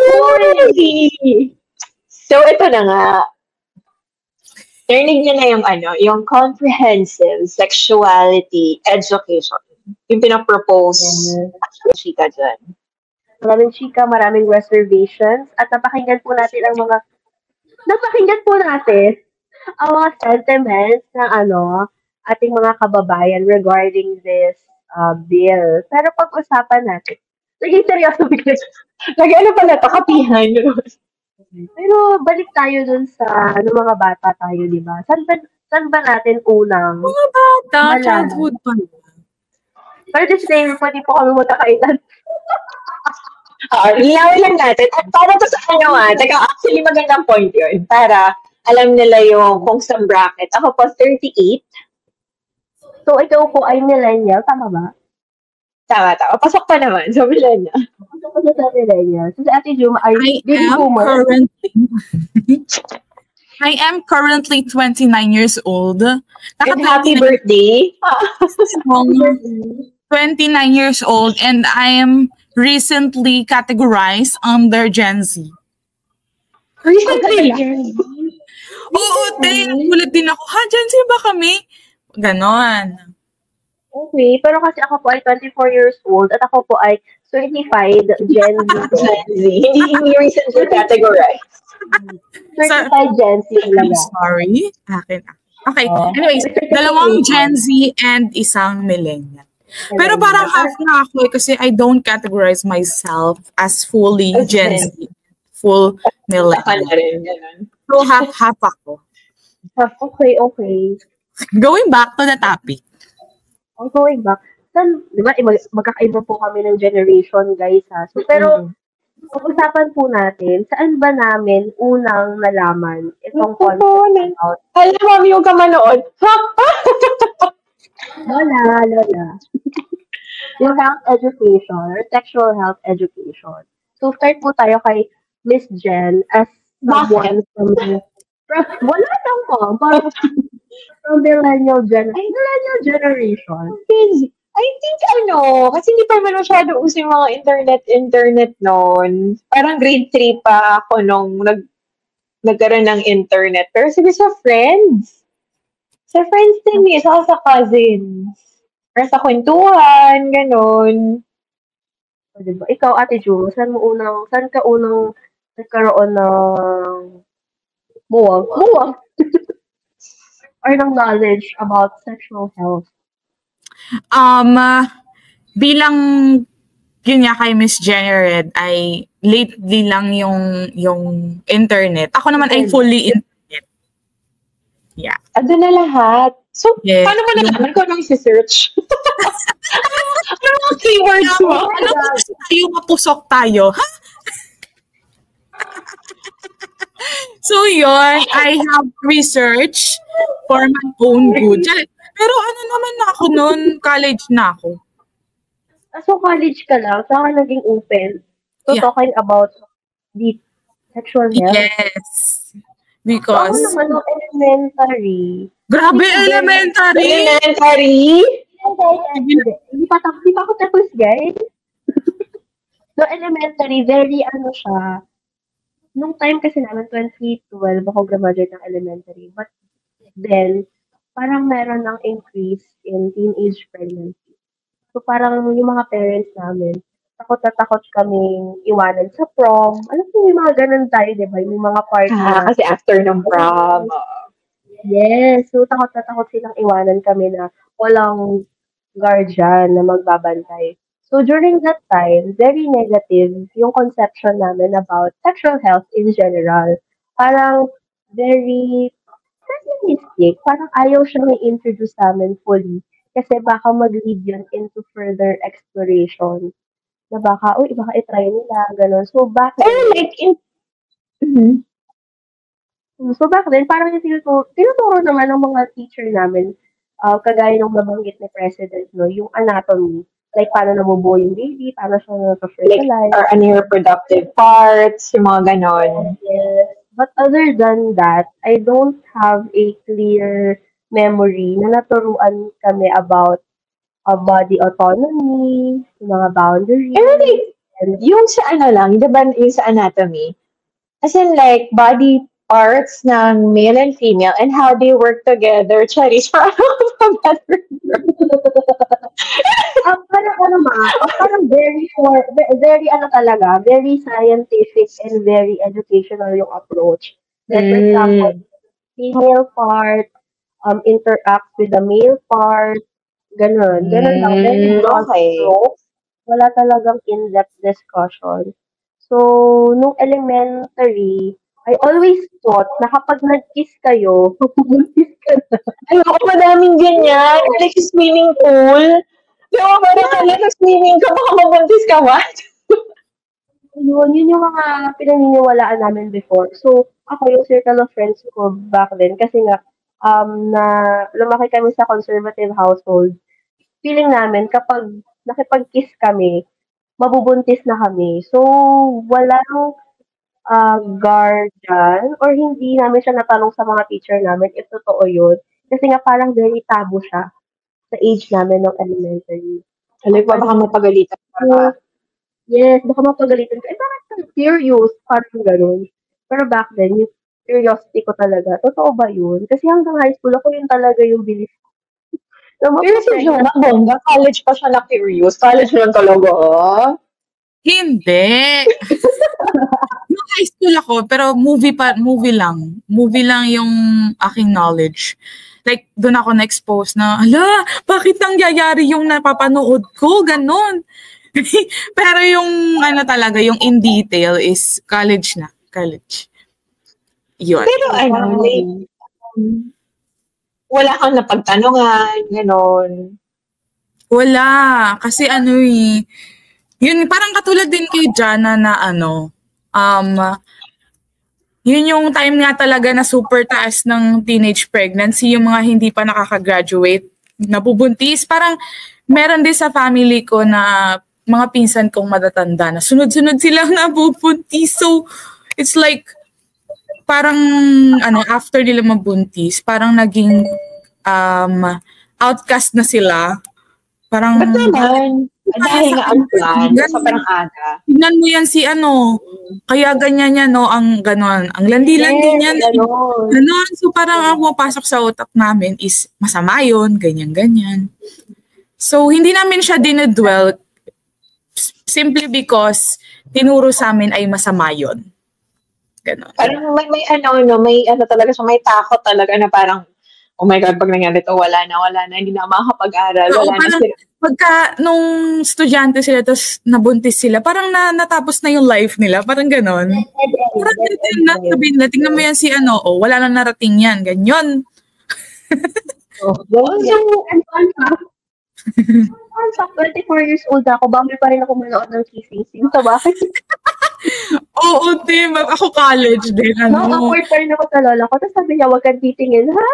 Uy! So, ito na nga. Narinig niyo na yung comprehensive sexuality education. Yung pinapropose ng chika dyan. Maraming chika, maraming reservations, at napakinggan po natin ang mga sentiments ng ating mga kababayan regarding this bill. Pero pag-usapan natin, naging seryoso bigla. Kapihan. Pero balik tayo dun sa mga bata tayo, di ba? Saan ba natin unang mga bata, childhood pa. Pero disclaimer, pwede po kami magkakailan. Linawin lang natin. At para to sa actually magandang point yun. Para alam nila yung kung saan bracket. Ako po, 38. So, ikaw po ay millennial, tama ba? Tama. Pasok pa naman sa millennial. Pasok pa sa millennial. So, si Ate Juma ay I am currently 29 years old. And happy birthday. 29 years old, and I am recently categorized under Gen Z. Recently? Oo, ulit din ako. Gen Z ba kami? Ganon. Okay, pero kasi ako po ay 24 years old at ako po ay certified Gen Z. Hindi recently categorized. Certified Gen Z talaga. Sorry. Akin. Okay, anyways, dalawang Gen Z and isang millennial. Pero parang half na ako kasi I don't categorize myself as fully Gen Z. Full millennial. So half ako. Okay. Going back to the topic. Going back. Di ba, magkakaiba po kami ng generation, guys, ha? So, pero, pag-usapan po natin, saan ba namin unang nalaman itong concept about... Alam mo, yung ka manood. Lola. Yung health education, or sexual health education. So, start po tayo kay Miss Jen as someone from wala lang po. From millennial generation. I think kasi hindi pa naman masyado uso yung mga internet noon. Parang grade 3 pa ako nung nagkaroon ng internet. Pero sabi sa friends. Sa friends din sa cousins. Or sa kwentuhan, ganun. Diba? Ikaw, Ate Ju, saan ka unang nagkaroon ng muwang? Or ng knowledge about sexual health? Bilang yun nga kay Miss Jennered ay lately lang yung internet. Ako naman ay fully internet. Yeah. Ado na lahat. So, paano mo nalaman kung anong isi-search? Ano mga keywords mo? Ano gusto tayo mapusok tayo? Ha? So yun, I have research for my own good. Pero naman na ako noon, college na ako. So college ka lang, so ka naging open. So talking about the sexual health. Yes. Because... So, naman yung elementary. Grabe, elementary! Hindi pa ako tapos, guys. So, elementary, very siya. Nung time kasi namin, 2012, ako graduate ng elementary. But then, parang meron ng increase in teenage pregnancy. So, parang yung mga parents namin, takot na takot kaming iwanan sa prom. Alam mo, may mga ganun tayo, di ba? May mga party. Kasi after ng prom. Yes. So, takot na takot silang iwanan kami na walang guardian na magbabantay. So, during that time, very negative yung conception namin about sexual health in general. Parang very pessimistic. Parang ayaw siyang i-introduce namin fully. Kasi baka mag-lead yun into further exploration. Na baka i-try nila, gano'n. So, back then... So, back then, parang yung tinuturo naman ng mga teacher namin, kagaya ng nabanggit ni President, no, yung anatomy. Like, paano nabubuo yung baby, paano siya na-fertilize. Or ano yung reproductive parts, yung mga ganon. Yes. But other than that, I don't have a clear memory na naturuan kami about body autonomy, yung mga boundaries. Yung sa ano lang, di ba yung sa anatomy, as in like body parts ng male and female and how they work together. Charis, parang parang very ano talaga, very scientific and very educational yung approach. Like, for example, female part interacts with the male part, ganun lang. Very broad strokes. Wala talagang in-depth discussion. So, nung elementary, I always thought na kapag nag-kiss kayo, mabubuntis ka na. Ayoko, madaming ganyan. Like swimming pool. Di ba, parang nag-swimming ka, baka mabuntis ka, what? Yun yung mga pinaniniwalaan namin before. So, ako yung circle of friends ko back then, kasi nga, na lumaki kami sa conservative household, feeling namin kapag nakipag-kiss kami, mabubuntis na kami. So, walang guardian or hindi namin siya natanong sa mga teacher namin if totoo yun. Kasi nga parang very taboo siya sa age namin ng elementary. Like, baka mapagalitan ka. Yes, baka mapagalitan ka. Bakit ka curious? Parang ganun. Pero back then, yung curiosity ko talaga, totoo ba yun? Kasi hanggang high school, ako yun talaga yung belief ko. Pero si Jonah, bongga, college pa siya na curious. College lang talaga, Hindi. Nung high school ako, pero movie lang. Movie lang yung aking knowledge. Like, doon ako na-expose na, bakit nangyayari yung napapanood ko? Ganon. Pero yung, talaga, yung in detail is college na. College. Yun. Pero like, wala kang napagtanungan, ganon. Wala. Kasi yun, parang katulad din kay Jana na yun yung time nga talaga na super taas ng teenage pregnancy, yung mga hindi pa nakaka-graduate, nabubuntis. Parang meron din sa family ko na mga pinsan kong matatanda na sunod-sunod silang nabubuntis. So, it's like, parang, after nila mabuntis, parang naging outcast na sila. Parang, ba't naman? Dahil nga ang plan, sa parang aga. Tingnan mo yan si kaya ganyan yan, no, ang ganon. Ang landi-landi niyan. Ganon. So parang ang pumapasok sa utak namin is masama yun, ganyan-ganyan. So hindi namin siya dinedwell simply because tinuro sa amin ay masama yun. Ganon. Parang may talaga siya, may takot talaga na parang, oh my God, pag nangyari ito, wala na, hindi na makakapag-aral, wala na sila. Pagka nung estudyante sila, tapos nabuntis sila, parang natapos na yung life nila, parang ganon. Parang sabihin nila, tingnan mo yan si wala na narating yan, ganyan. Sa 24 years old ako, bawal pa rin ako manood ng kissing scene sa bahay. Oo, Tim. Ako college din. Awkward pa rin ako sa lola ko. Tapos sabi niya, huwag kang titingin. Ha?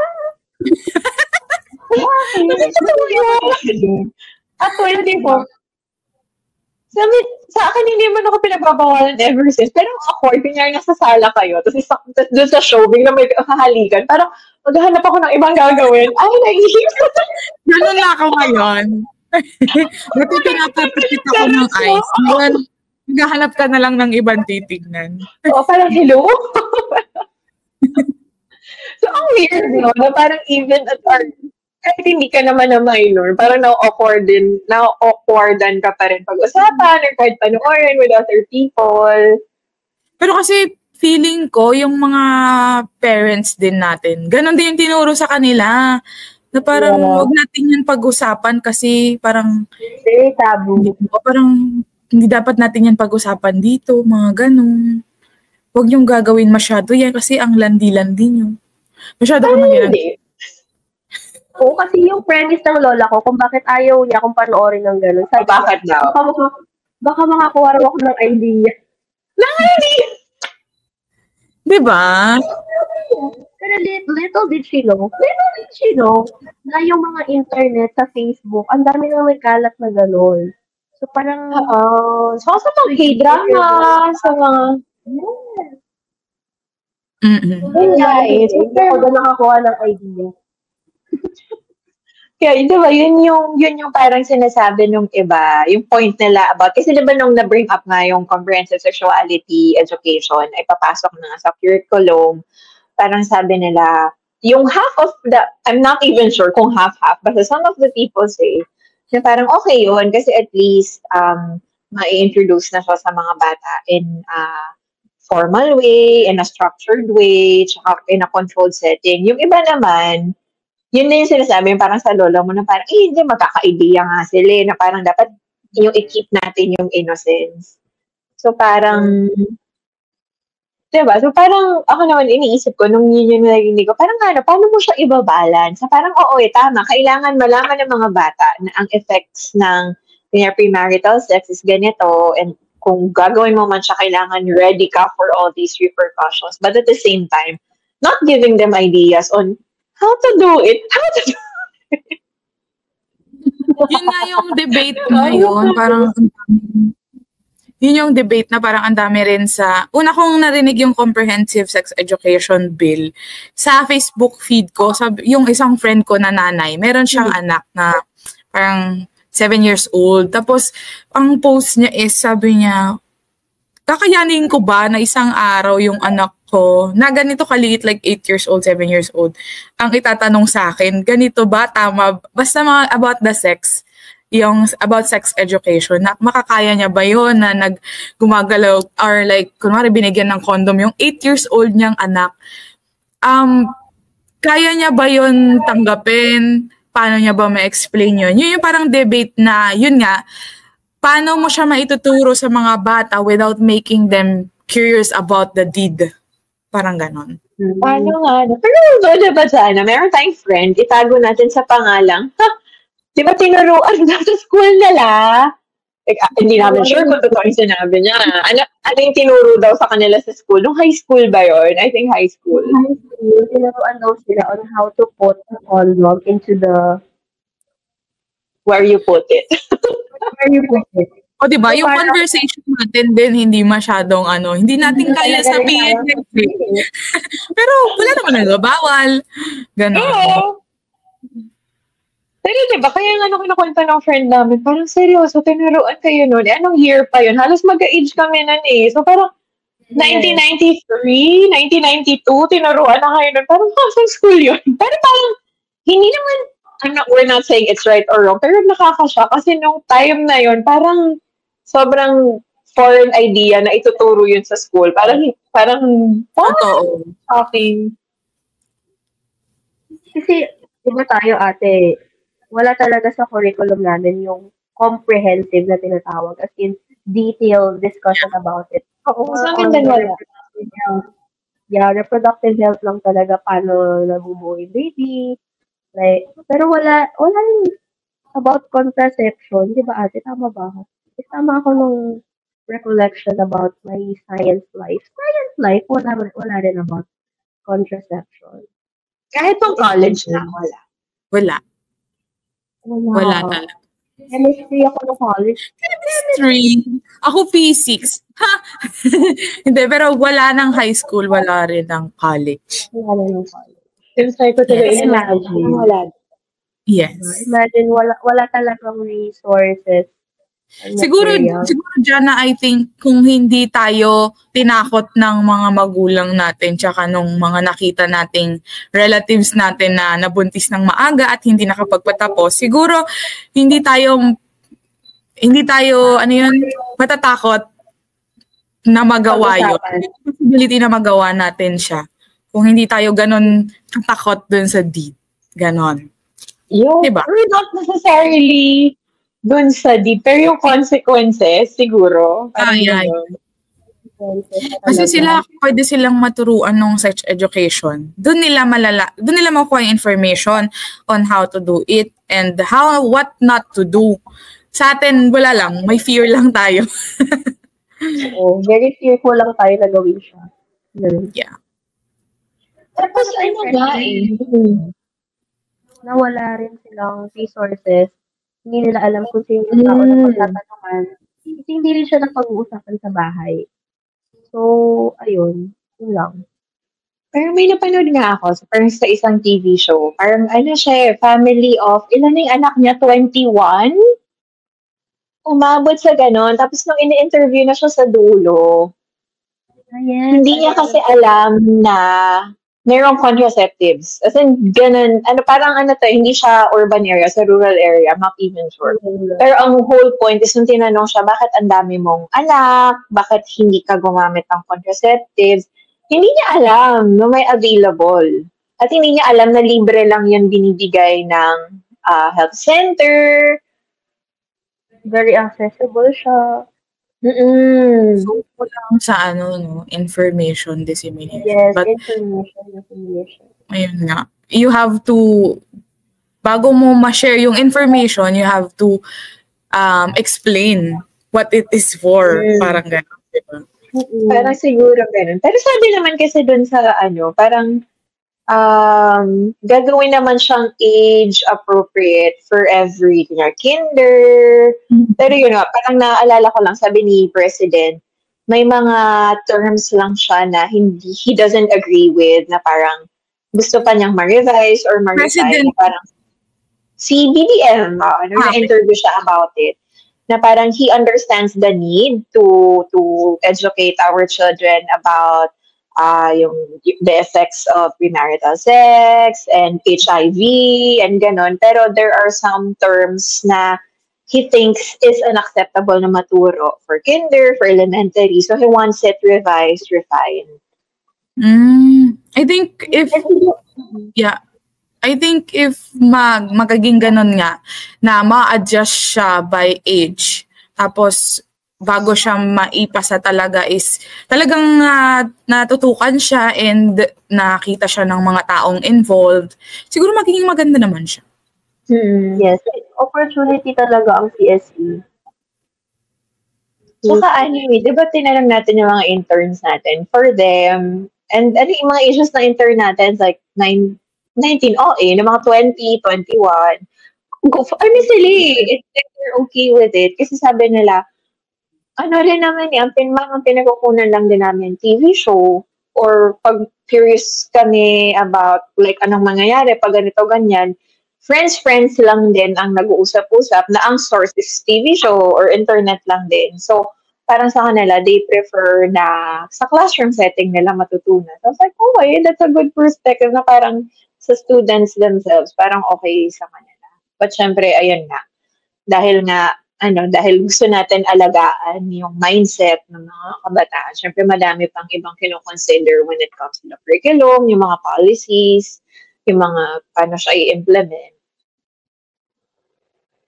At 24. Sa akin, hindi man ako pinagbabawalan ever since. Pero awkward, kunyari nasa sala kayo, tapos doon sa show, bigla may hahalikan. Parang, maghahanap ako ng ibang gagawin. Ay, naiisip. Ganun na ako ngayon. Buti pinapapakit ako ng eyes. Ngayon, maghahanap ka na lang ng ibang titignan. Parang hello? So, ang weird, no? Na parang even at our, kahit hindi ka naman na minor, parang na-awkwardan ka pa rin pag-usapan or kahit panoorin with other people. Pero kasi feeling ko, yung mga parents din natin, ganun din yung tinuro sa kanila. Na parang wag natin yan pag-usapan kasi parang very taboo. Parang hindi dapat natin yan pag-usapan dito, mga ganun. Huwag yung gagawin masyado yan kasi ang landi-landi nyo. Masyado ka hindi. Oo, kasi yung premise ng lola ko kung bakit ayaw niya kung panoorin ng gano'n. Bakit daw? Baka makakuha raw ako ng idea. Ng idea? Diba? Pero little did she know na yung mga internet sa Facebook, ang dami nang nagkalat na gano'n. So parang, so sa mga K-drama, sa mga, guys, hindi ako na nakakuha ng idea. Yeah, di ba, yun yung parang sinasabi nung iba, yung point nila about, kasi di ba nung na-bring up nga yung comprehensive sexuality education, ay papasok na sa curriculum, parang sabi nila, yung half of the, I'm not even sure kung half-half, but some of the people say, na parang okay yun, kasi at least, ma-introduce na siya sa mga bata in a formal way, in a structured way, tsaka in a controlled setting. Yung iba naman, yun na yung sinasabi, yung parang sa lola mo na parang, hindi, magkaka-idea nga sila, na parang dapat yung i-keep natin yung innocence. So parang, diba? So parang, ako naman, iniisip ko, nung yun yung narinig ko, parang ano, paano mo siya ibabalance? So parang, oo, tama, kailangan malaman ng mga bata na ang effects ng premarital sex is ganito, and kung gagawin mo man siya, kailangan ready ka for all these repercussions. But at the same time, not giving them ideas on how to do it. Yun nga yung debate ngayon. Parang, yun yung debate na parang ang dami rin sa, una kong narinig yung Comprehensive Sex Education Bill. Sa Facebook feed ko, yung isang friend ko na nanay, meron siyang anak na parang 7 years old. Tapos, ang post niya is, sabi niya, kakayanin ko ba na isang araw yung anak ko, na ganito kaliit, like 8 years old, 7 years old, ang itatanong sa akin, ganito ba, tama, basta mga about the sex, yung about sex education, na makakaya niya ba yun na gumagalaw, or like, kunwari binigyan ng condom yung 8 years old niyang anak, kaya niya ba yun tanggapin? Paano niya ba ma-explain yun? Yun yung parang debate na, yun nga, paano mo siya maituturo sa mga bata without making them curious about the deed? Parang ganon. Paano nga? Pero diba sana, meron tayong friend, itago natin sa pangalang, di ba tinuruan na sa school nila? Hindi namin sure kung totoo yung sinabi niya. Ano yung tinuro daw sa kanila sa school? Nung high school ba yun? I think high school. High school, tinuruan daw sila on how to put a condom into the... Where you put it. Where you put it. O diba, yung conversation natin din hindi masyadong hindi natin kaya sabihin. Pero wala naman bawal. Ganon. Pero diba, kaya nga nung kinukwenta ng friend namin, parang seryoso, tinuruan kayo nun. Anong year pa yun? Halos mag-age kami nun eh. So parang 1993, 1992, tinuruan na kayo nun. Parang sa school yun. Pero parang, hindi naman, we're not saying it's right or wrong, pero nakakasya kasi nung time na yun, parang sobrang foreign idea na ituturo yun sa school. Parang shocking. Kasi, diba tayo ate, wala talaga sa curriculum namin yung comprehensive na tinatawag, as in detailed discussion about it. Sa akin din wala. Yeah, reproductive health lang talaga, paano nabubuo yung baby. Like, pero wala rin about contraception, di ba ate? Tama ba ako? Tama ako nung recollection about my science life. Science life, wala rin about contraception. Kahit pang college na, wala. Wala talaga. Chemistry ako ng college. Chemistry. Ako physics. Ha? Hindi, pero wala ng high school, wala rin ng college. Wala ng college. Since ko talaga imagine. Wala. Yes. Imagine, wala talagang resources. Siguro dyan na I think kung hindi tayo tinakot ng mga magulang natin tsaka nung mga nakita nating relatives natin na nabuntis ng maaga at hindi nakapagpatapos, siguro hindi tayo matatakot na magawa yun. Possibility na magawa natin siya. Kung hindi tayo ganon takot dun sa deed. Ganon. Diba? We're not necessarily dun sa deed, pero yung consequences, siguro. Kasi pwede silang maturuan ng sex education. Doon nila makuha yung information on how to do it and what not to do. Sa atin, wala lang. May fear lang tayo. Very fearful lang tayo na gawin siya. Yeah. Tapos, na wala rin silang resources, hindi nila alam kung sino yung tao na pagtatanungan. Kasi hindi rin siya napag-uusapan sa bahay. So, ayun. Yun lang. Pero may napanood nga ako, parang sa isang TV show. Parang ano siya family of, ilan na yung anak niya? 21? Umabot sa ganon. Tapos nung ini-interview na siya sa dulo, Yes. hindi niya kasi alam na mayroong contraceptives. As in, ganun. Parang hindi siya urban area, sa rural area. I'm not even sure. Pero ang whole point is nung tinanong siya, bakit ang dami mong anak? Bakit hindi ka gumamit ng contraceptives? Hindi niya alam na may available. At hindi niya alam na libre lang yun binibigay ng health center. Very accessible siya. Mm-mm. So, lang sa information dissemination. Yes, But, information. ayun nga. You have to, bago mo ma-share yung information, you have to explain what it is for. Parang gano'n, diba? Parang siguro ganun. Pero sabi naman kasi dun sa parang gagawin naman siyang age appropriate for every kinder. Pero yun nga, parang naaalala ko lang, sabi ni President, may mga terms lang siya na he doesn't agree with, na parang gusto pa niyang ma-revise or ma-refine. President. Na parang si BBM, na-interview siya about it, na parang he understands the need to educate our children about the effects of premarital sex and HIV and ganon. Pero there are some terms na he thinks is unacceptable na maturo for kinder, for elementary. So he wants it revised, refined. I think if magaging ganun nga, na ma-adjust siya by age, tapos bago siya maipasa talaga is talagang natutukan siya and nakita siya ng mga taong involved, siguro magiging maganda naman siya. Yes, opportunity talaga ang CSE. Saka di ba tinanong natin yung mga interns natin for them, and yung mga issues na intern natin like 19 ng mga 20, 21. Sila they're okay with it kasi sabi nila, rin naman ang pinagkukunan lang din namin TV show, or pag curious kami about like anong mangyayari pag ganito ganyan, friends lang din ang nag-uusap-usap na ang source is TV show or internet lang din. So parang sa kanila, they prefer na sa classroom setting nila matutunan. So I was like, okay, that's a good perspective na parang sa students themselves, parang okay sa kanila. But syempre, ayun nga, dahil gusto natin alagaan yung mindset ng mga kabataan. Siyempre, madami pang ibang kino-consider when it comes to the curriculum, yung mga policies, yung mga paano siya i-implement.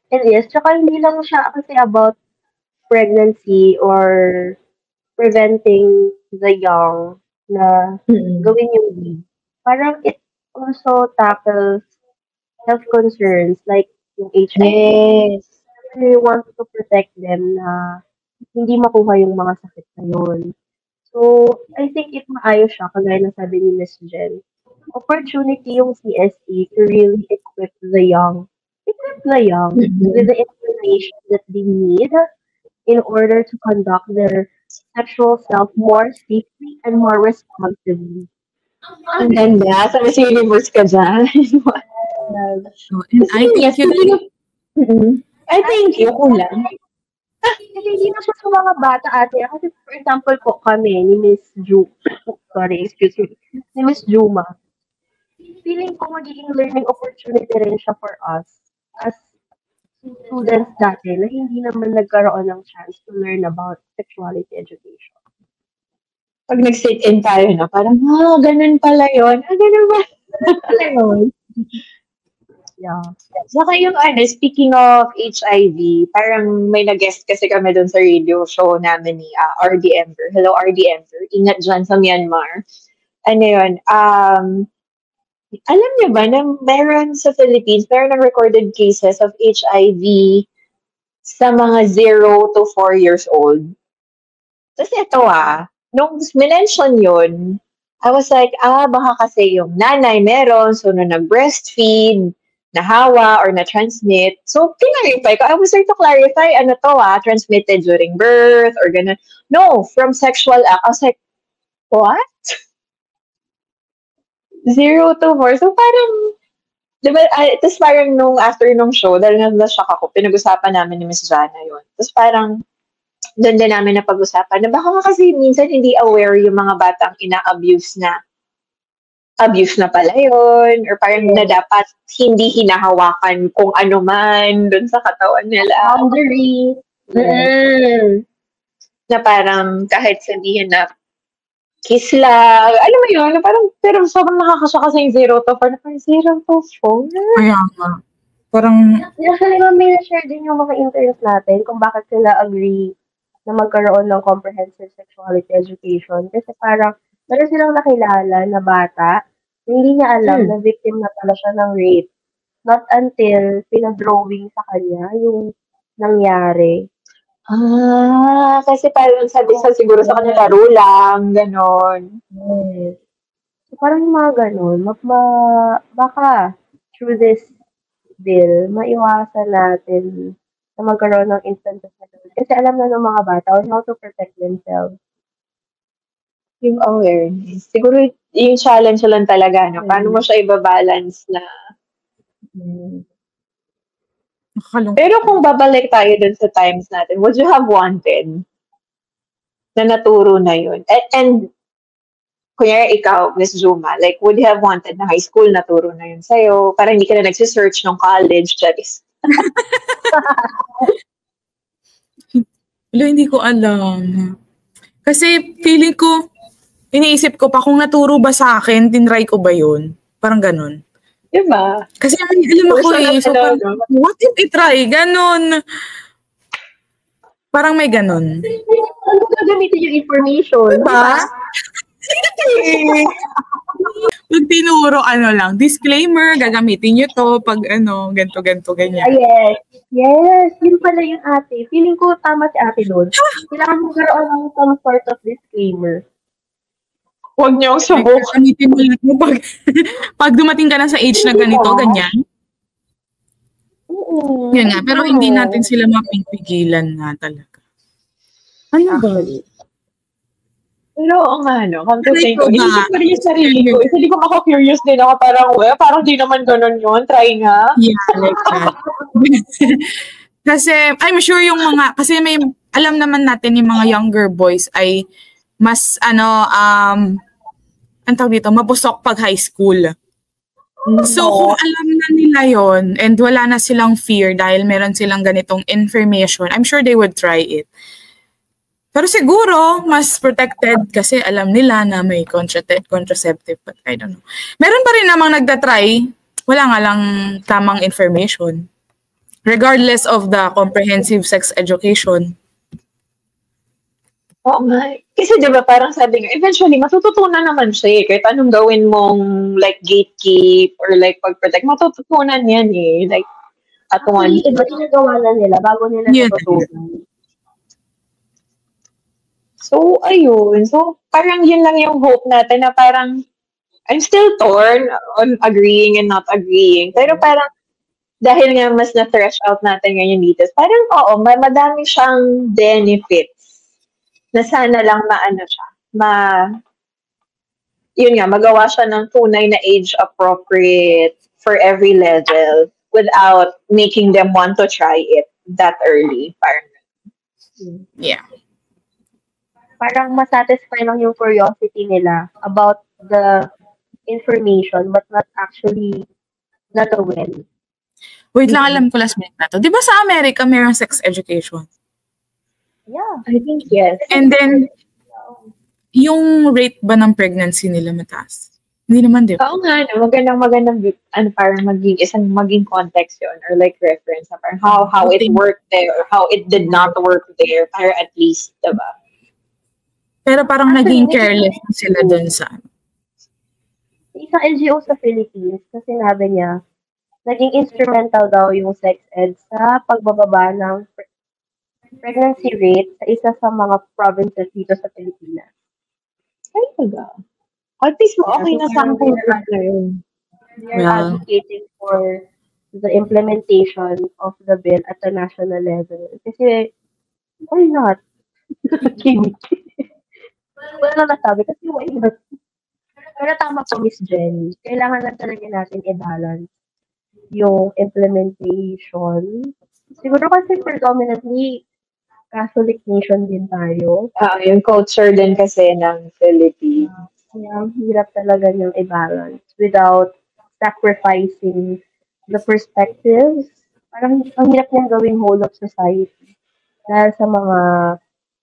And yes, tsaka hindi lang siya kasi about pregnancy or preventing the young na gawin yung lead. Parang it also tackles health concerns like yung HIV. Yes. We want to protect them na hindi makuha yung mga sakit na yun. So, I think it maayos siya, kagaya ng sabi ni Ms. Jen. Opportunity yung CSE to really equip the young with the information that they need in order to conduct their sexual self more safely and more responsibly. Ang ganda. Sa Miss Universe ka dyan. I think you kulang. Kasi hindi na siya sa mga bata ate. Kasi for example po kami ni Miss ni Miss Juma. Feeling ko magiging learning opportunity rin siya for us as students dati na hindi naman nagkaroon ng chance to learn about sexuality education. Pag nag-sit-in tayo na, parang, ganun pala yun. Ganun ba? Pala yun. Yeah. Saka yung speaking of HIV, parang may nag-guest kasi kami doon sa radio show namin ni RD Ember. Hello, RD Ember. Ingat dyan sa Myanmar. Alam niyo ba na meron sa Philippines, meron ng recorded cases of HIV sa mga 0 to 4 years old? Tapos ito nung minention yun, I was like, baka kasi yung nanay meron, so nung nag-breastfeed, nahawa or na-transmit. So, kinarify ko. I was like to clarify, transmitted during birth or ganun. No, from sexual act. I was like, what? 0 to 4. So parang, di ba, tapos parang after nung show, dahil na-shock ako, pinag-usapan namin ni Miss Jana yun. Tapos parang, doon din namin napag-usapan na baka kasi minsan hindi aware yung mga batang ina-abuse na pala yun, or parang na dapat hindi hinahawakan kung ano man doon sa katawan nila. Boundary. Na parang kahit sabihin na kiss lang, alam mo yun, na parang, pero sobrang nakakasya kasi yung 0 to 4, na parang 0 to 4. Kaya nga. Parang, Actually, may na-share din yung mga interns natin kung bakit sila agree na magkaroon ng comprehensive sexuality education. Kasi parang, meron silang nakilala na bata, na hindi niya alam na victim na pala siya ng rape. Not until pinag-drawing sa kanya yung nangyari. Kasi parang sabi siguro sa kanila, laro lang, ganon. Yes. So, parang yung mga ganon, baka through this bill, maiwasan natin na magkaroon ng instances na ganun. Kasi alam na ng mga bata on how to protect themselves. Yung awareness. Siguro yung challenge lang talaga, no? Paano mo siya i-balance na. nakalungkot. Pero kung babalik tayo dun sa times natin, would you have wanted na naturo na yun? And kunyari ikaw, Miss Juma, like, would you have wanted na high school naturo na yun sa'yo? Para hindi ka na nagsisearch ng college, Charis. Hindi ko alam. Kasi feeling ko, iniisip ko pa kung naturo ba sa akin, tinry ko ba yun? Parang ganun. Diba? Kasi alam ako so parang, what if i-try? Ganon. Parang may ganon. Ano gagamitin yung information? Diba? Pag tinuro, lang, disclaimer, gagamitin nyo to pag ganto, ganyan. Yes. Yes. Yun pala yung ate. Feeling ko tama si ate doon. Kailangan mo karoon ng some sort of disclaimer. Huwag niyo subukan. Gagamitin mo lang pag dumating ka na sa age na ganito, ganyan. Yun nga, pero hindi natin sila mapipigilan nga talaga. Ano ba? Pero oo nga, no? Come to think, Try ko ba? isip ko rin yung sarili ko. Hindi ko mako-curious din ako. Parang di naman ganun yun. Try nga. Yeah, like that. Kasi, I'm sure yung kasi may, alam naman natin yung mga younger boys ay mas, ang tawag dito, mapusok pag high school. So, kung alam na nila yon and wala na silang fear dahil meron silang ganitong information, I'm sure they would try it. Pero siguro, mas protected kasi alam nila na may contraceptive. But I don't know. Meron pa rin namang nagtatry. Wala nga lang tamang information. Regardless of the comprehensive sex education. Oo nga. Kasi diba parang sabi nga, eventually, matututunan naman siya eh. Kahit anong gawin mong like gatekeep or like pag-protect, matututunan yan eh. Like, at one. Iba ginagawa na nila bago nila natutunan. So, ayun. So, parang yun lang yung hope natin na parang I'm still torn on agreeing and not agreeing. Pero parang dahil nga mas na-thresh out natin ngayon dito, parang oo, madami siyang benefits na sana lang yun nga, magawa siya ng tunay na age-appropriate for every level without making them want to try it that early. Parang, yeah. Parang masatisfy lang yung curiosity nila about the information but not actually natural. Wait lang, alam ko last minute na to. Di ba sa Amerika mayroong sex education? Yeah. I think yes. And then, yung rate ba ng pregnancy nila mataas? Hindi naman, di ba? Oo nga, no? magandang parang maging context yun or like reference na parang how it worked there or how it did not work there para at least, diba? Pero parang naging careless sila dun sa isang NGO sa Philippines na sinabi niya, naging instrumental daw yung sex ed sa pagbababa ng pregnancy rate sa isa sa mga provinces dito sa Pilipinas. Ay, taga. At least okay na sample na yun. We are advocating for the implementation of the bill at the national level. Kasi, why not? Wala na nasabi kasi why not? Pero tama po, Miss Jenny. Kailangan lang talaga natin i-balance yung implementation. Siguro kasi predominantly Catholic nation din tayo. Yung culture din kasi ng Philippines. Kaya ang hirap talaga niyang i-balance without sacrificing the perspectives. Parang ang hirap niyang gawing whole of society dahil sa mga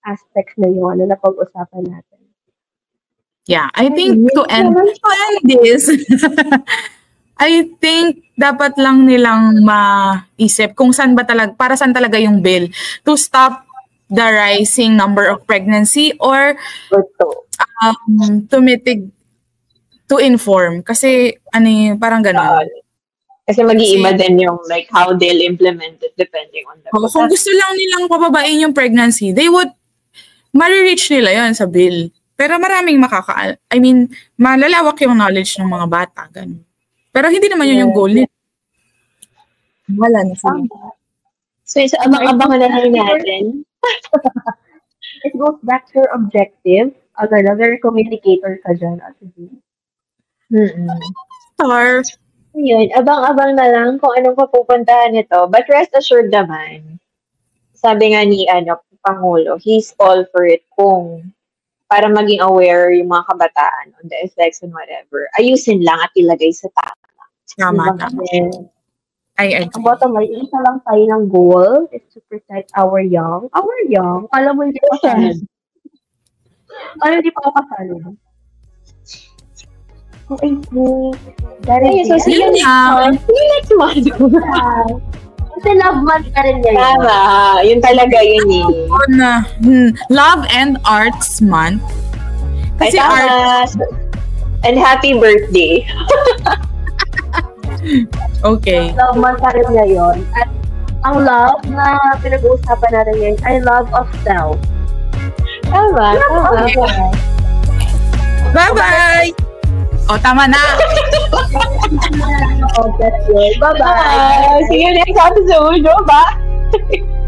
aspects na yung na pag-usapan natin. Yeah, I think to end this, I think dapat lang nilang maisip kung saan ba talaga, para saan talaga yung bill to stop the rising number of pregnancy or to inform. Kasi parang gano'n. Kasi mag-iiba din yung like how they'll implement it depending on the kung gusto lang nilang pababain yung pregnancy, they would ma-reach nila yon sa bill. Pero maraming malalawak yung knowledge ng mga bata. Ganun. Pero hindi naman yun yung goal nila. Wala na sila. So, abang-abang na lang natin. It goes back to your objective. Another communicator ka dyan. Or, yun, abang-abang na lang kung anong papupuntahan nito. But rest assured naman, sabi nga ni Pangulo, he's all for it kung para maging aware yung mga kabataan on the effects and whatever. Ayusin lang at ilagay sa tama. I agree. Ang bottom line, isa lang tayo ng goal is to protect our young. Our young? Alam mo, hindi pa kasali. Hindi pa ako kasali. So, I think that is so, see you next month. Kasi love month ka rin ngayon. Tama. Yun talaga yun Love and Arts Month. Kasi arts. And happy birthday. Okay. Love month ka rin ngayon. At ang love na pinag-uusapan natin ngayon ay love of self. Tama. Bye-bye! Tama na! Bye-bye! See you next episode. Bye!